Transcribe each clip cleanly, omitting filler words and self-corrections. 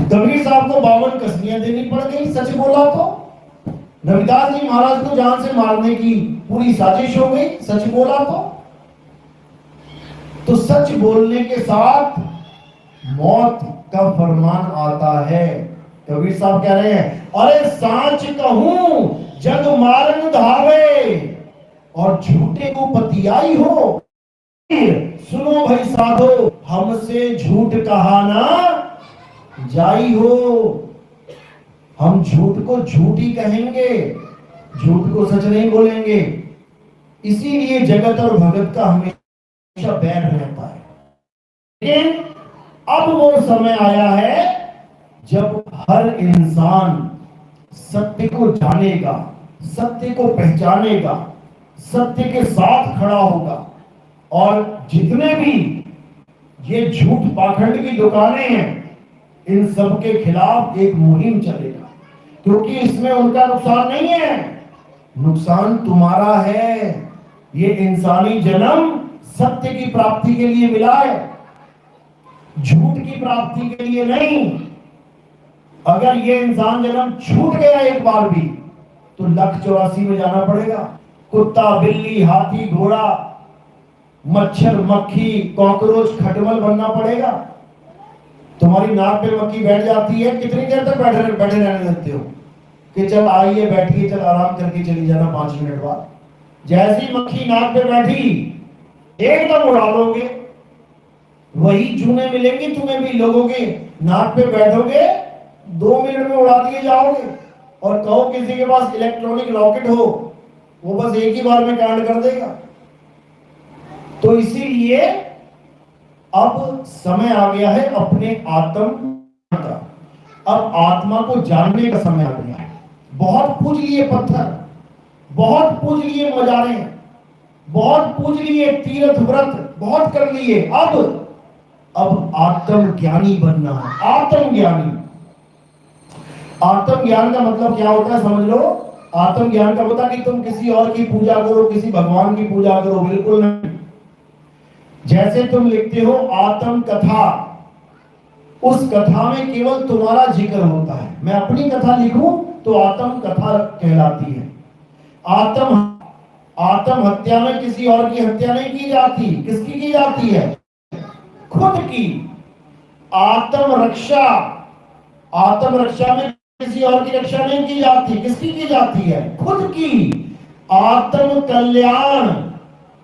कबीर साहब को 52 कसमियां देनी पड़ गई सच बोला तो। रविदास जी महाराज को जान से मारने की पूरी साजिश हो गई सच बोला तो सच बोलने के साथ मौत का फरमान आता है। कबीर साहब कह रहे हैं, अरे सांच कहूं जग मारन धावे और झूठे को पतियाई हो। सुनो भाई साधो, हमसे झूठ कहा ना जाई हो। हम झूठ को झूठ ही कहेंगे, झूठ को सच नहीं बोलेंगे। इसीलिए जगत और भगत का हमेशा बैर रहता है। लेकिन अब वो समय आया है जब हर इंसान सत्य को जानेगा, सत्य को पहचानेगा, सत्य के साथ खड़ा होगा। और जितने भी ये झूठ पाखंड की दुकानें हैं, इन सब के खिलाफ एक मुहिम चलेगा, क्योंकि इसमें उनका नुकसान नहीं है, नुकसान तुम्हारा है। ये इंसानी जन्म सत्य की प्राप्ति के लिए मिला है, झूठ की प्राप्ति के लिए नहीं। अगर ये इंसान जन्म छूट गया एक बार भी तो 184 में जाना पड़ेगा। कुत्ता, बिल्ली, हाथी, घोड़ा, मच्छर, मक्खी, कॉकरोच, खटमल बनना पड़ेगा। तुम्हारी नाक पे मक्खी बैठ जाती है, कितनी देर तक बैठे रहने देते हो कि चल आइए बैठिए, चल आराम करके चली जाना 5 मिनट बाद। जैसी मक्खी नाक पे बैठी एकदम उड़ा लोगे, वही चूने मिलेंगे तुम्हें भी, लोगों के नाक पे बैठोगे 2 मिनट में उड़ा दिए जाओगे। और कहो किसी के पास इलेक्ट्रॉनिक रॉकेट हो, वो बस एक ही बार में कांड कर देगा। तो इसीलिए अब समय आ गया है अपने आत्म का, अब आत्मा को जानने का समय आ गया है। बहुत पूज लिए पत्थर, बहुत पूज लिए मजारे, बहुत पूज लिए तीर्थ व्रत, बहुत कर लिए। अब आत्म ज्ञानी बनना है। आत्म ज्ञानी, आत्म ज्ञान का मतलब क्या होता है समझ लो। आत्म ज्ञान का होता है कि तुम किसी और की पूजा करो, किसी भगवान की पूजा करो, बिल्कुल नहीं। जैसे तुम लिखते हो आत्म कथा, उस कथा में केवल तुम्हारा जिक्र होता है। मैं अपनी कथा लिखूं तो आत्म कथा कहलाती है। आत्म हत्या में किसी और की हत्या नहीं की जाती। किसकी की जाती है? खुद की। आत्म रक्षा, आत्म रक्षा में किसी और की रक्षा नहीं की जाती। किसकी की जाती है? खुद की। आत्म कल्याण,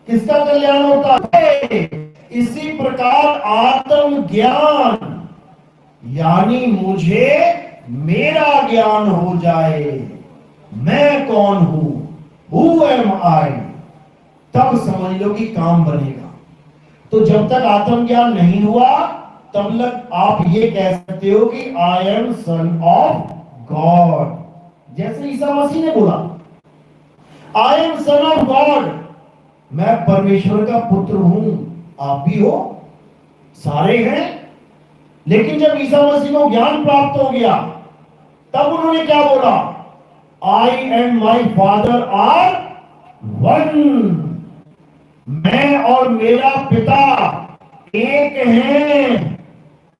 किसका कल्याण होता है? इसी प्रकार आत्म ज्ञान, यानी मुझे मेरा ज्ञान हो जाए, मैं कौन हूं, Who am I, तब समझ लो कि काम बनेगा। तो जब तक आत्मज्ञान नहीं हुआ तब तक आप ये कह सकते हो कि I am son of God. जैसे ईसा मसीह ने बोला I am son of God, मैं परमेश्वर का पुत्र हूं। आप भी हो, सारे हैं। लेकिन जब ईसा मसीह को ज्ञान प्राप्त हो गया तब उन्होंने क्या बोला? I and my father are one, मैं और मेरा पिता एक हैं,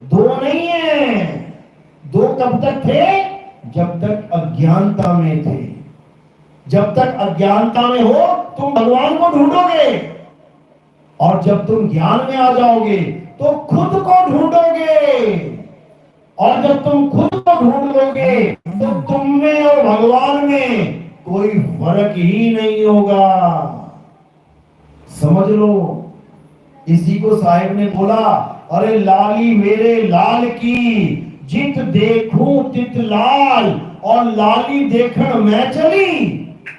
दो नहीं है। दो कब तक थे? जब तक अज्ञानता में थे। जब तक अज्ञानता में हो तुम भगवान को ढूंढोगे, और जब तुम ज्ञान में आ जाओगे तो खुद को ढूंढोगे, और जब तुम खुद को ढूंढ लोगे तो तुम में और भगवान में कोई फर्क ही नहीं होगा। समझ लो। इसी को साहिब ने बोला, अरे लाली मेरे लाल की जित देखूं तित लाल, और लाली देखण मैं चली,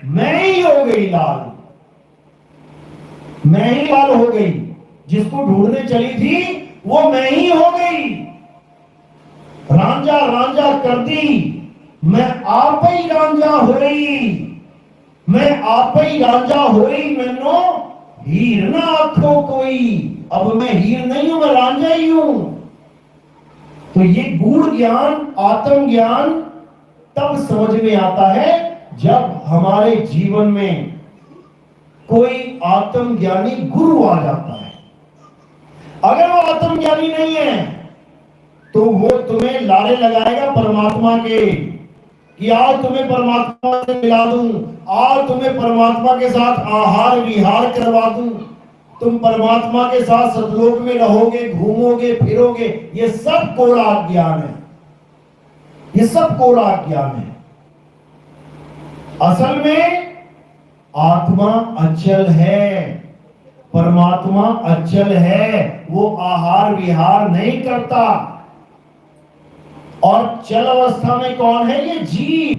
मैं ही हो गई लाल, मैं ही लाल हो गई। जिसको ढूंढने चली थी वो मैं ही हो गई। रांझा रांझा कर दी, मैं आप ही रांझा हो रही, मैं आप ही रांझा हो रही। मैनो हीर ना आखो कोई, अब मैं हीर नहीं हूं, मैं रांझा ही हूं। तो ये गूढ़ ज्ञान, आत्म ज्ञान तब समझ में आता है जब हमारे जीवन में कोई आत्मज्ञानी गुरु आ जाता है। अगर वो आत्मज्ञानी नहीं है तो वो तुम्हें लारे लगाएगा परमात्मा के कि आओ तुम्हें परमात्मा से मिला दूं, आओ तुम्हें परमात्मा के साथ आहार विहार करवा दूं, तुम परमात्मा के साथ सतलोक में रहोगे, घूमोगे फिरोगे। ये सब कोरा ज्ञान है, ये सब कोरा ज्ञान है। असल में आत्मा अचल है, परमात्मा अचल है, वो आहार विहार नहीं करता। और चल अवस्था में कौन है? ये जीव।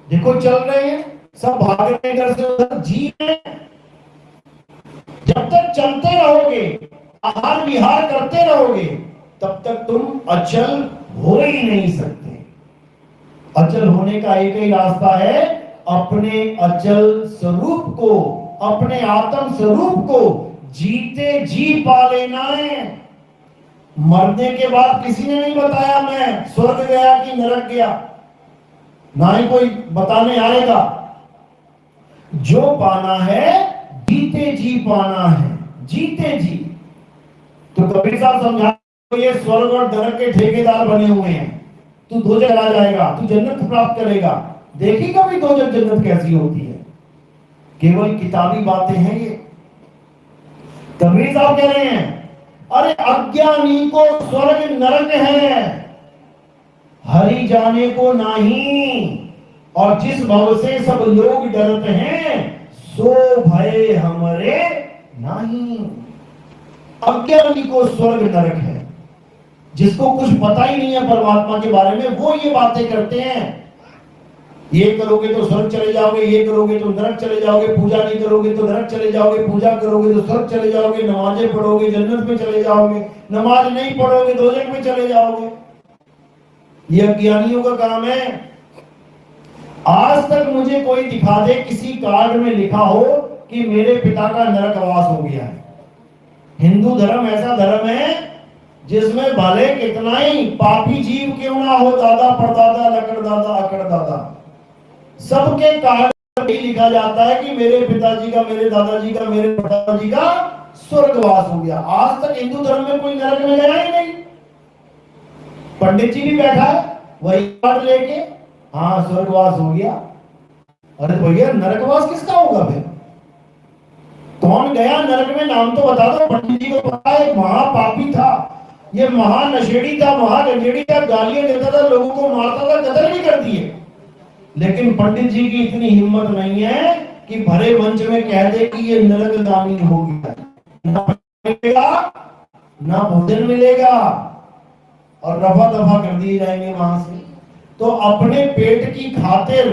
देखो चल रहे हैं सब, भाग रहे हैं घर से उधर, जीव है। जब तक चलते रहोगे, आहार विहार करते रहोगे, तब तक तुम अचल हो ही नहीं सकते। अचल होने का एक ही रास्ता है, अपने अचल स्वरूप को, अपने आत्म स्वरूप को जीते जी पा लेना है। मरने के बाद किसी ने नहीं बताया मैं स्वर्ग गया कि नरक गया, ना ही कोई बताने आएगा। जो पाना है जीते जी पाना है, जीते जी। तो कबीर साहब समझा, तो ये स्वर्ग और नरक के ठेकेदार बने हुए हैं। तू दो जगह जाएगा, तू जन्नत प्राप्त करेगा। देखी कभी दो जन्नत कैसी होती है? केवल किताबी बातें हैं ये। कबीर साहब कह रहे हैं, अरे अज्ञानी को स्वर्ग नरक है, हरि जाने को नहीं। और जिस भव से सब लोग डरते हैं, सो भय हमरे नहीं। अज्ञानी को स्वर्ग नरक है, जिसको कुछ पता ही नहीं है परमात्मा के बारे में, वो ये बातें करते हैं। ये करोगे तो स्वर्ग चले जाओगे, ये करोगे तो नरक चले जाओगे, पूजा नहीं करोगे तो नरक चले जाओगे, पूजा करोगे तो स्वर्ग चले जाओगे, नमाजें पढ़ोगे जन्नत में चले जाओगे, नमाज नहीं पढ़ोगे दोजख में चले जाओगे। ये अज्ञानियों का काम है। आज तक मुझे कोई दिखा दे किसी कार्ड में लिखा हो कि मेरे पिता का नरकवास हो गया है। हिंदू धर्म ऐसा धर्म है जिसमें भले कितना ही पापी जीव क्यों ना हो, दादा परदादा लकड़दादा अकड़दादा, सबके कार्ड में लिखा जाता है कि मेरे पिताजी का, मेरे दादाजी का, मेरे पिताजी का स्वर्गवास हो गया। आज तक हिंदू धर्म में कोई नरक में गया ही नहीं। पंडित जी भी बैठा है वही कार्ड लेके, हाँ स्वर्गवास हो गया। अरे भैया नरकवास किसका होगा फिर? कौन गया नरक में? नाम तो बता दो। पंडित जी को पता है महापापी था, ये महानशेड़ी था, महागंजेड़ी था, गालियां देता था, लोगों को मारता था, कत्ल भी कर दिए। लेकिन पंडित जी की इतनी हिम्मत नहीं है कि भरे मंच में कह दे कि ये नरकगामी हो गया। ना मिलेगा, ना भोजन मिलेगा, और रफा दफा कर दिए जाएंगे वहां से। तो अपने पेट की खातिर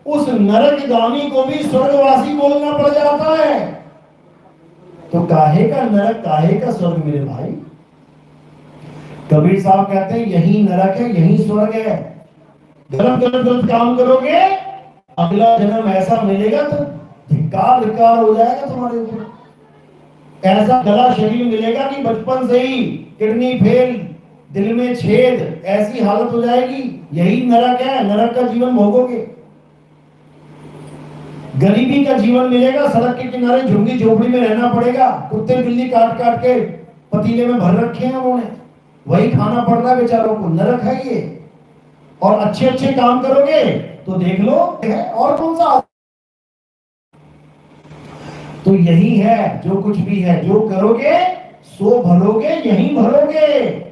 उस नरकगामी को भी स्वर्गवासी बोलना पड़ जाता है। तो काहे का नरक, काहे का स्वर्ग मेरे भाई? कबीर साहब कहते हैं यही नरक है, यही स्वर्ग है। गलत गलत गलत काम करोगे, अगला जन्म ऐसा मिलेगा तो धिक्कार धिक्कार हो जाएगा तुम्हारे ऊपर। ऐसा गला शरीर मिलेगा कि बचपन से ही किडनी फेल, दिल में छेद, ऐसी हालत हो जाएगी। यही नरक है, नरक का जीवन भोगोगे। गरीबी का जीवन मिलेगा, सड़क के किनारे झुग्गी झोपड़ी में रहना पड़ेगा, कुत्ते बिल्ली काट काट के पतीले में भर रखे हैं उन्होंने, वही खाना पड़ रहा है बेचारों को। नरक है ये। और अच्छे अच्छे काम करोगे तो देख लो है, और कौन सा? तो यही है जो कुछ भी है, जो करोगे सो भरोगे, यही भरोगे।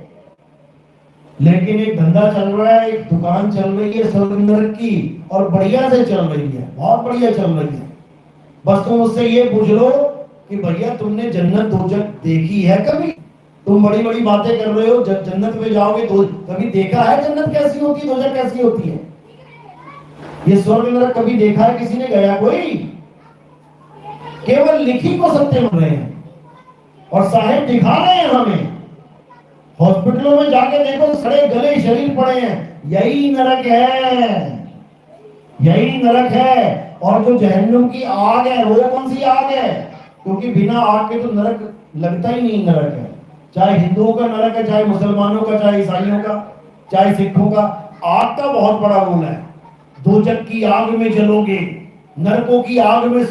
लेकिन एक धंधा चल रहा है, एक दुकान चल रही है स्वर्ग नरक की, और बढ़िया से चल रही है, बहुत बढ़िया चल रही है। बस तुम उससे ये पूछ लो कि भैया तुमने जन्नत दोजख देखी है कभी? तुम बड़ी बड़ी बातें कर रहे हो, जब जन्नत में जाओगे तो कभी देखा है जन्नत कैसी होती है, दोजख कैसी होती है? ये स्वर्ग नरक कभी देखा है किसी ने? गया कोई? केवल लिखी को सत्य मान रहे हैं, और साहेब दिखा रहे हैं हमें। हॉस्पिटलों में जाके देखो, सड़े गले शरीर पड़े हैं। यही नरक है, यही नरक है। और जो जहन्नुम की आग है, वो कौन सी आग है? क्योंकि बिना आग के तो नरक लगता ही नहीं नरक है। चाहे हिंदुओं का नरक है, चाहे मुसलमानों का, चाहे ईसाइयों का, चाहे सिखों का। आग का बहुत बड़ा रोल है। दोजख की आग में जलोगे, नरकों की आग में,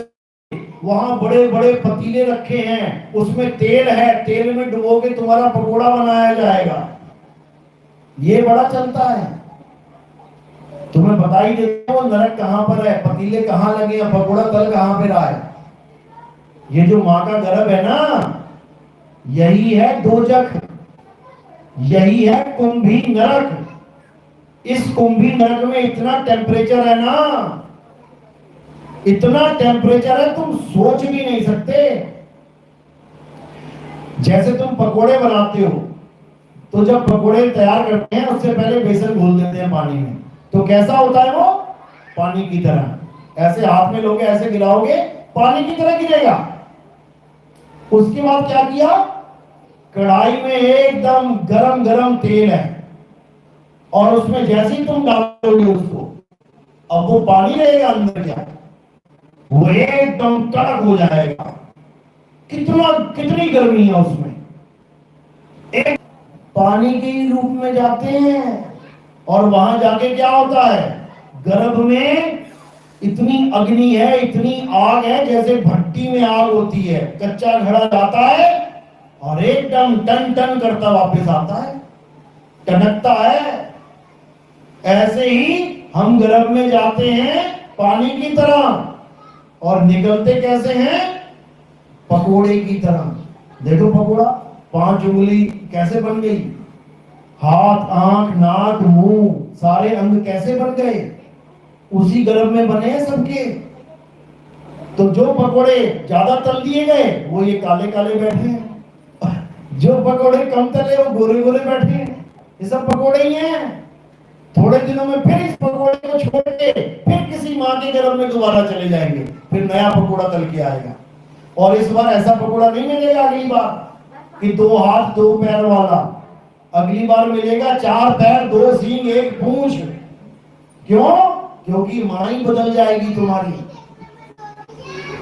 वहां बड़े बड़े पतीले रखे हैं, उसमें तेल है, तेल में डुबोके तुम्हारा पकोड़ा बनाया जाएगा। ये बड़ा चलता है। तुम्हें बता ही देते वो नरक कहां पर है, पतीले कहां लगे हैं, पकौड़ा तल कहां पे रहा है। ये जो मां का गर्भ है ना, यही है दोजख, यही है कुंभी नरक। इस कुंभी नरक में इतना टेम्परेचर है ना, इतना टेम्परेचर है तुम सोच भी नहीं सकते। जैसे तुम पकोड़े बनाते हो, तो जब पकोड़े तैयार करते हैं उससे पहले बेसन घोल देते हैं पानी में, तो कैसा होता है वो? पानी की तरह। ऐसे हाथ में लोगे, ऐसे गिराओगे, पानी की तरह गिरेगा। उसके बाद क्या किया? कढ़ाई में एकदम गरम गरम तेल है, और उसमें जैसे ही तुम डालोगे उसको, अब वो पानी रहेगा अंदर, क्या वो एकदम कड़क हो जाएगा। कितनी गर्मी है उसमें। एक पानी के ही रूप में जाते हैं, और वहां जाके क्या होता है? गर्भ में इतनी अग्नि है, इतनी आग है, जैसे भट्टी में आग होती है। कच्चा घड़ा जाता है और एकदम टन टन करता वापस आता है, टनकता है। ऐसे ही हम गर्भ में जाते हैं पानी की तरह, और निकलते कैसे हैं? पकोड़े की तरह। देखो पकोड़ा, 5 उंगली कैसे बन गई, हाथ, आंख, नाक, मुंह, सारे अंग कैसे बन गए? उसी गर्भ में बने हैं सबके। तो जो पकोड़े ज्यादा तल दिए गए, वो ये काले काले बैठे हैं। जो पकोड़े कम तले, वो गोरे गोरे बैठे हैं। ये सब पकोड़े ही हैं। थोड़े दिनों में फिर इस पकोड़े को छोड़ के फिर किसी माँ के गर्भ में दोबारा चले जाएंगे, फिर नया पकोड़ा तल के आएगा। और इस बार ऐसा पकोड़ा नहीं मिलेगा अगली बार कि 2 हाथ 2 पैर वाला। अगली बार मिलेगा 4 पैर 2 सींग 1 पूंछ। क्यों? क्योंकि मां ही बदल जाएगी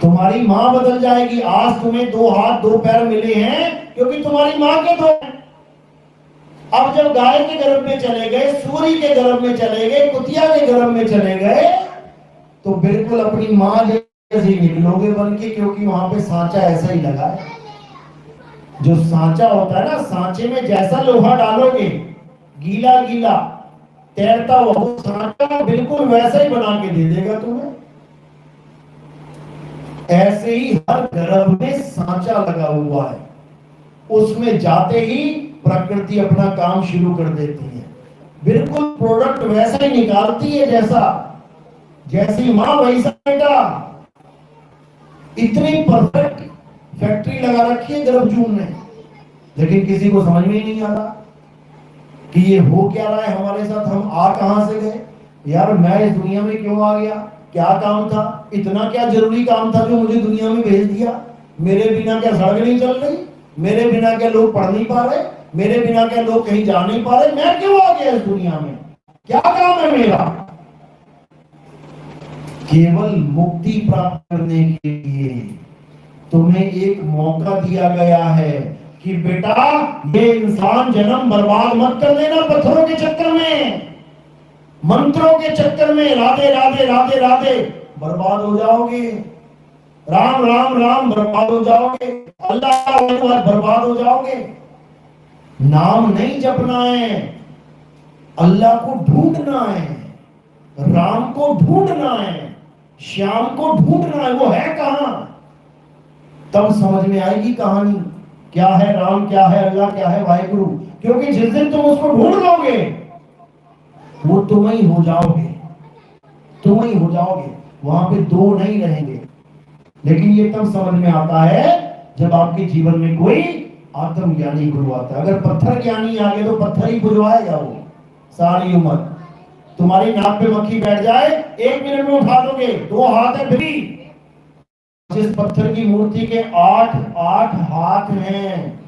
तुम्हारी मां बदल जाएगी। आज तुम्हें 2 हाथ 2 पैर मिले हैं क्योंकि तुम्हारी मां के 2। अब जब गाय के गर्भ में चले गए, सूरी के गर्भ में चले गए, कुतिया के गर्भ में चले गए, तो बिल्कुल अपनी मां जैसे निकलोगे बन के, क्योंकि वहां पे सांचा ऐसा ही लगा है। जो सांचा होता है ना, सांचे में जैसा लोहा डालोगे, गीला गीला तैरता हुआ, वो सांचा बिल्कुल वैसा ही बना के दे देगा तुम्हें। ऐसे ही हर गर्भ में सांचा लगा हुआ है, उसमें जाते ही प्रकृति अपना काम शुरू कर देती है। बिल्कुल प्रोडक्ट वैसा ही निकालती है जैसी मां वैसा बेटा। इतनी परफेक्ट फैक्ट्री लगा रखी है गर्भजून में, लेकिन किसी को समझ में ही नहीं आ रहा कि ये हो क्या रहा है हमारे साथ। हम आ कहां से गए यार? मैं इस दुनिया में क्यों आ गया? क्या काम था? इतना क्या जरूरी काम था जो मुझे दुनिया में भेज दिया? मेरे बिना क्या सड़क नहीं चल रही? मेरे बिना क्या लोग पढ़ नहीं पा रहे? मेरे बिना क्या लोग कहीं जा नहीं पा रहे? मैं क्यों आ गया इस दुनिया में? क्या काम है मेरा? केवल मुक्ति प्राप्त करने के लिए तुम्हें एक मौका दिया गया है कि बेटा, ये इंसान जन्म बर्बाद मत कर देना पत्थरों के चक्कर में, मंत्रों के चक्कर में। राधे राधे राधे राधे बर्बाद हो जाओगे, राम राम राम बर्बाद हो जाओगे, अल्लाह बर्बाद हो जाओगे। नाम नहीं जपना है, अल्लाह को ढूंढना है, राम को ढूंढना है, श्याम को ढूंढना है। वो है कहां? तब समझ में आएगी कहानी, क्या है राम, क्या है अल्लाह, क्या है वाहिगुरु। क्योंकि जिस दिन तुम उसको ढूंढ लोगे, वो तुम ही हो जाओगे, तुम ही हो जाओगे। वहां पे 2 नहीं रहेंगे। लेकिन ये तब समझ में आता है जब आपके जीवन में कोई आत्मज्ञानी गुरु आता है। अगर पत्थर ज्ञानी आ गए तो पत्थर ही बुझवाएगा वो सारी उम्र। तुम्हारी नाक पे मक्खी बैठ जाए, 1 मिनट में उठा दोगे। 2 हाथ है फ्री। जिस पत्थर की मूर्ति के 8 हाथ हैं,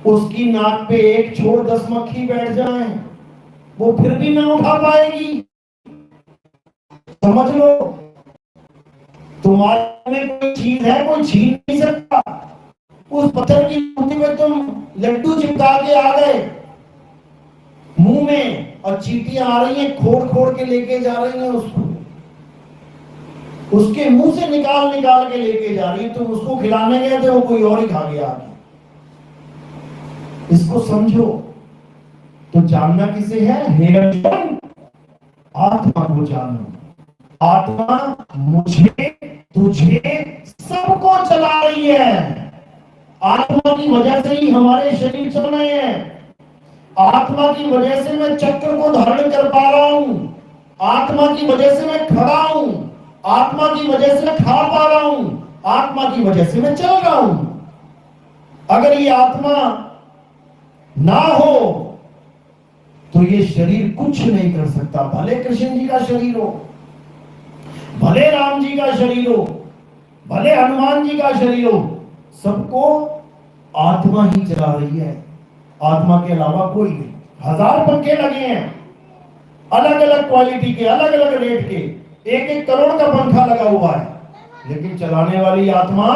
उसकी नाक पे 1 छोड़ 10 मक्खी बैठ जाए, वो फिर भी ना उठा पाएगी। समझ लो, तुम्हारे में कोई चीज है, कोई छीन नहीं सकता। उस पत्थर की मूर्ति में तुम लड्डू चिपका के आ गए मुंह में, और चींटियां आ रही हैं, खोड़ खोड़ के लेके जा रही हैं उसको, उसके मुंह से निकाल निकाल के लेके जा रही है। तुम उसको खिलाने गए थे, वो कोई और ही खा गया आगे। इसको समझो तो जानना किसे है? हे अर्जुन, आत्मा को जानो। आत्मा मुझे, तुझे, सबको चला रही है। आत्मा की वजह से ही हमारे शरीर चल रहे हैं। आत्मा की वजह से मैं चक्र को धारण कर पा रहा हूं। आत्मा की वजह से मैं खड़ा हूं। आत्मा की वजह से मैं खा पा रहा हूं। आत्मा की वजह से मैं चल रहा हूं। अगर ये आत्मा ना हो तो ये शरीर कुछ नहीं कर सकता। भले कृष्ण जी का शरीर हो, भले राम जी का शरीर हो, भले हनुमान जी का शरीर हो, सबको आत्मा ही चला रही है। आत्मा के अलावा कोई नहीं। 1000 पंखे लगे हैं, अलग अलग क्वालिटी के, अलग अलग रेट के, 1-1 करोड़ का पंखा लगा हुआ है, लेकिन चलाने वाली आत्मा,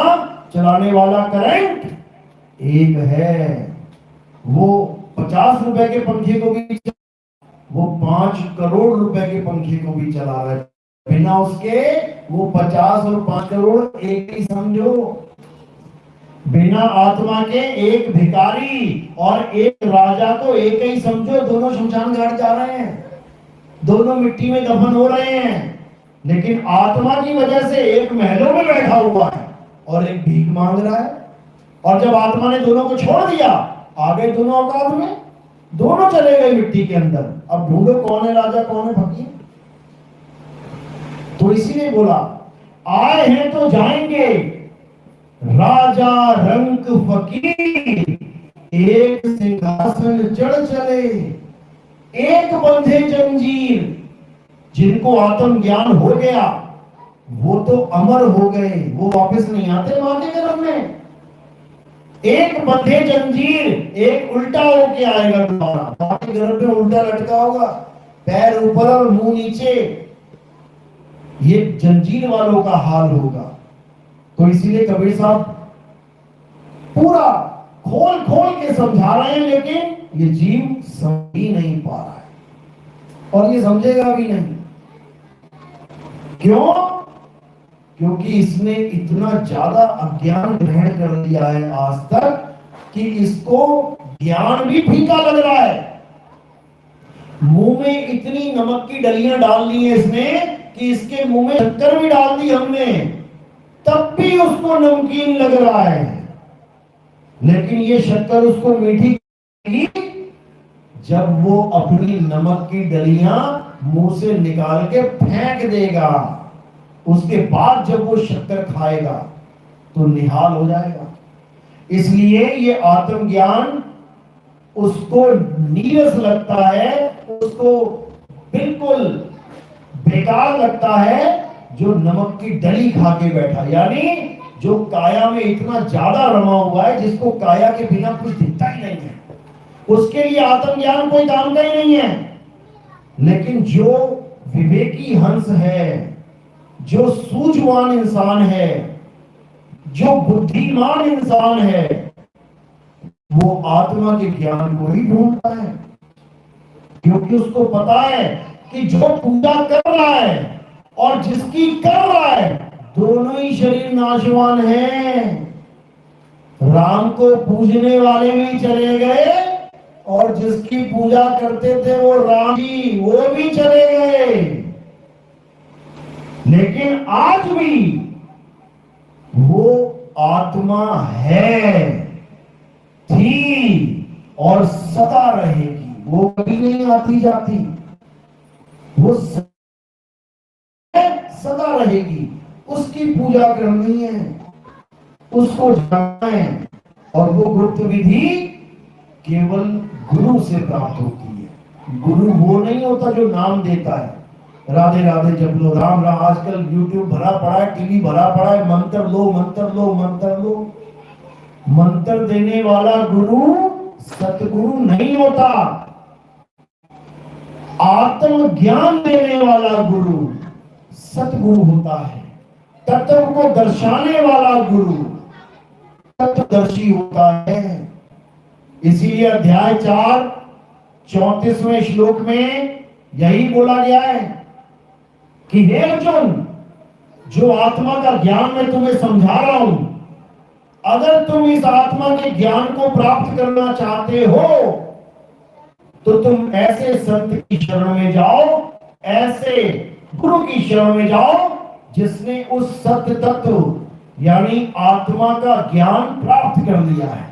चलाने वाला करंट एक है। वो 50 रुपए के पंखे को भी, वो 5 करोड़ रुपए के पंखे को भी चला रहा है। बिना उसके वो 50 और 5 करोड़ एक ही समझो। बिना आत्मा के एक भिखारी और एक राजा को एक ही समझो। दोनों शमशान घाट जा रहे हैं, दोनों मिट्टी में दफन हो रहे हैं, लेकिन आत्मा की वजह से एक महलों में बैठा हुआ है और एक भीख मांग रहा है। और जब आत्मा ने दोनों को छोड़ दिया, आ गए दोनों औकात में, दोनों चले गए मिट्टी के अंदर। अब ढूंढो कौन है राजा, कौन है फकीर। तो इसीलिए बोला, आए हैं तो जाएंगे, राजा रंक फकीर, एक सिंहासन चढ़ चले, एक बंधे जंजीर। जिनको आत्म ज्ञान हो गया वो तो अमर हो गए, वो वापस नहीं आते मां के गर्भ में। एक बंधे जंजीर, एक उल्टा होके आएगा दोबारा, मां के गर्भ में उल्टा लटका होगा, पैर ऊपर और मुंह नीचे। ये जंजीर वालों का हाल होगा। तो इसीलिए कबीर साहब पूरा खोल खोल के समझा रहे हैं, लेकिन ये जीव समझ ही नहीं पा रहा है और ये समझेगा भी नहीं। क्यों? क्योंकि इसने इतना ज्यादा अज्ञान ग्रहण कर लिया है आज तक कि इसको ज्ञान भी फीका लग रहा है। मुंह में इतनी नमक की डलियां डाल ली है इसने कि इसके मुंह में शक्कर भी डाल दी हमने, तब भी उसको नमकीन लग रहा है। लेकिन ये शक्कर उसको मीठी जब वो अपनी नमक की डलियां मुंह से निकाल के फेंक देगा। उसके बाद जब वो शक्कर खाएगा तो निहाल हो जाएगा। इसलिए ये आत्मज्ञान उसको नीरस लगता है, उसको बिल्कुल बेकार लगता है जो नमक की डली खा के बैठा, यानी जो काया में इतना ज्यादा रमा हुआ है जिसको काया के बिना कुछ दिखता ही नहीं है, उसके लिए आत्मज्ञान कोई काम का ही नहीं है। लेकिन जो विवेकी हंस है, जो सूझवान इंसान है, जो बुद्धिमान इंसान है, वो आत्मा के ज्ञान को ही ढूंढता है। क्योंकि उसको पता है कि जो पूजा कर रहा है और जिसकी कर रहा है, दोनों ही शरीर नाशवान हैं। राम को पूजने वाले भी चले गए और जिसकी पूजा करते थे वो राम जी, वो भी चले गए। लेकिन आज भी वो आत्मा है, थी और सदा रहेगी। वो कभी नहीं आती जाती, वो सदा रहेगी। उसकी पूजा करनी है, उसको जानना है, और वो गुप्त विधि केवल गुरु से प्राप्त होती है। गुरु वो नहीं होता जो नाम देता है, राधे राधे जप लो, राम राम। आजकल यूट्यूब भरा पड़ा है, टीवी भरा पड़ा है, मंत्र लो मंत्र लो मंत्र लो। मंत्र देने वाला गुरु सतगुरु नहीं होता, आत्म ज्ञान देने वाला गुरु सतगुरु होता है। तत्व को दर्शाने वाला गुरु तत्वदर्शी होता है। इसीलिए अध्याय 4 34वें श्लोक में यही बोला गया है कि हे अर्जुन, जो आत्मा का ज्ञान मैं तुम्हें समझा रहा हूं, अगर तुम इस आत्मा के ज्ञान को प्राप्त करना चाहते हो तो तुम ऐसे संत की शरण में जाओ, ऐसे गुरु की शरण में जाओ जिसने उस सत्य तत्व यानी आत्मा का ज्ञान प्राप्त कर लिया है।